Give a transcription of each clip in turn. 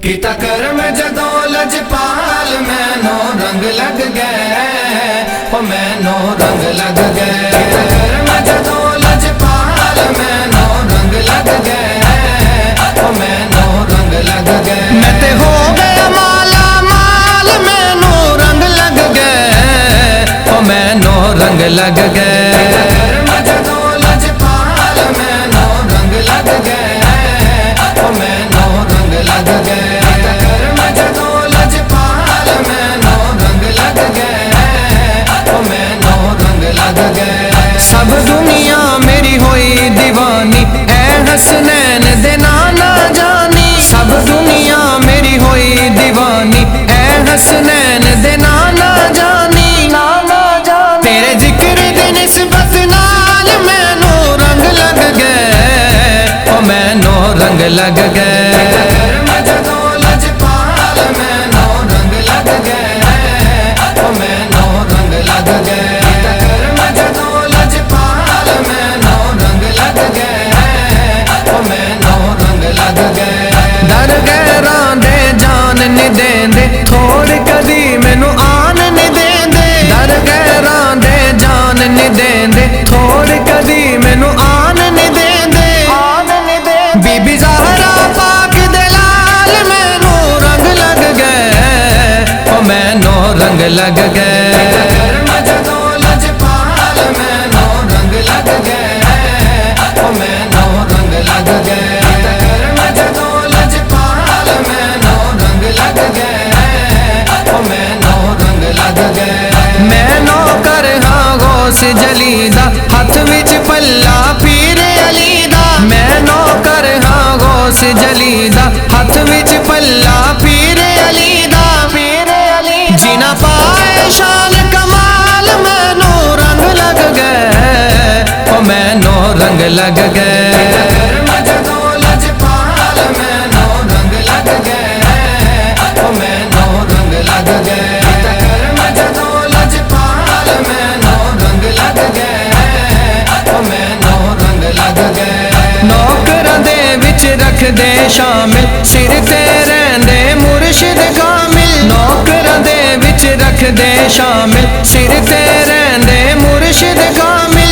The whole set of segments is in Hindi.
किता कर्म जदों लजपाल मैनों रंग लग गए, ओ मैनों रंग लग गए। कर्म जदों लजपाल मैनों रंग लग गए, ओ मैनों रंग लग गए। मैं ते हो गया माला माल मैनों रंग लग गए, ओ मैनों रंग लग गए। कर्म जदों लजपाल मैनों रंग लग गए, ओ मैनों रंग लग गए। कर्म जदों लजपाल मैनों रंग लग गए, ओ मैनों रंग लग गए। सब दुनिया मेरी होई दीवानी है हसनैन दे नाना जानी। सब दुनिया मेरी होई दीवानी है हसनैन दे नाना जानी। तेरे जिक्र दी निस्बत नाल मैनों रंग लग गए, ओ मैनों रंग लग गए। कर्म जदों लजपाल मैनों रंग लग गए, ओ मैनों रंग लग गए। कर्म जदों लजपाल मैनों रंग लग गए, ओ मैनों रंग लग गए। दर गैरां दे जान नहीं देंदे, थोड़ कदी मैनू आन नहीं देंदे। दर गैरां दे जान नहीं देंदे, थोड़ कदी मैनू आन नहीं देंदे। बीबी ज़हरा पाक दे लाल मैनू रंग लग गए, ओ मैनू रंग लग गए। कर्म जदों लजपाल मैनू रंग लग गए, ओ मैनू रंग लग गए। कर्म जदों लजपाल मैनू रंग लग गए, ओ मैनू रंग लग गए। मैनू कर हाँ गौस जलीदा, हथ विच पल्ला पीर अली दा। मैनू कर हाँ गौस जलीदा, हथ विच पल्ला पीर अली दा। जिना पाए शान कमाल मैनू रंग लग गए, ओ मैनू रंग लग गए। कर्म जदों लजपाल मैनू रंग लग गए, ओ मैनू रंग लग गए। कर्म जदों लजपाल मैनू रंग लग गए, ओ मैनू रंग लग गए। नौकरां दे विच रख दे शामिल, सिर ते रहिंदे मुर्शिद कामिल। नौकरां दे विच रख दे शामिल, सिर ते रहिंदे मुर्शिद कामिल।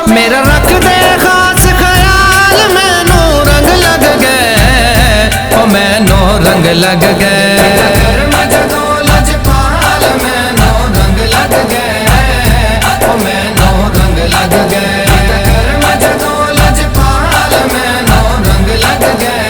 मेरा रख दे खास ख्याल मैनू रंग लग गए, ओ मैनू रंग लग गए। कर्म जदों लजपाल मैनू रंग लग गए, ओ मैनू रंग लग गए। कर्म जदों लजपाल मैनू रंग लग गए,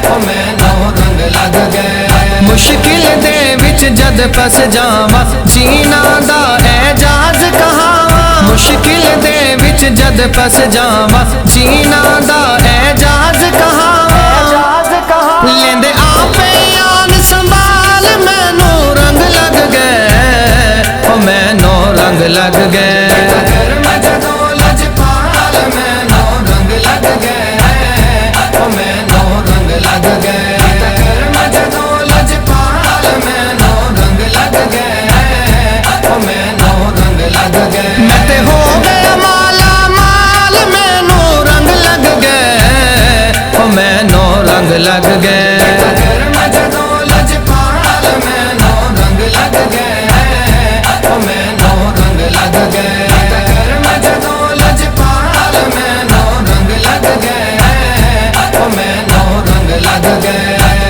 ओ मैनू रंग लग गए। मुश्किल दे विच जद फस जावा, जीना दा एजाज कहावा। मुश्किल दे विच जद फस जावा, जीना दा एजाज कहावा। लेंदे आपे आन संभाल मैनू रंग लग गए, ओ मैनू रंग लग गए। कर्म जदों लजपाल मैनू रंग लग गए, ओ मैनू रंग लग गए। कर्म जदों लजपाल मैनू रंग लग गए, ओ मैनू रंग लग गए। मैं ते हो गया माला माल मैनू रंग लग गए, ओ मैनू रंग लग गए। कर्म जदों लजपाल मैनू रंग लग गए, ओ मैनू रंग लग गए। कर्म जदों लजपाल मैनू रंग लग गए, ओ मैनू रंग लग गए।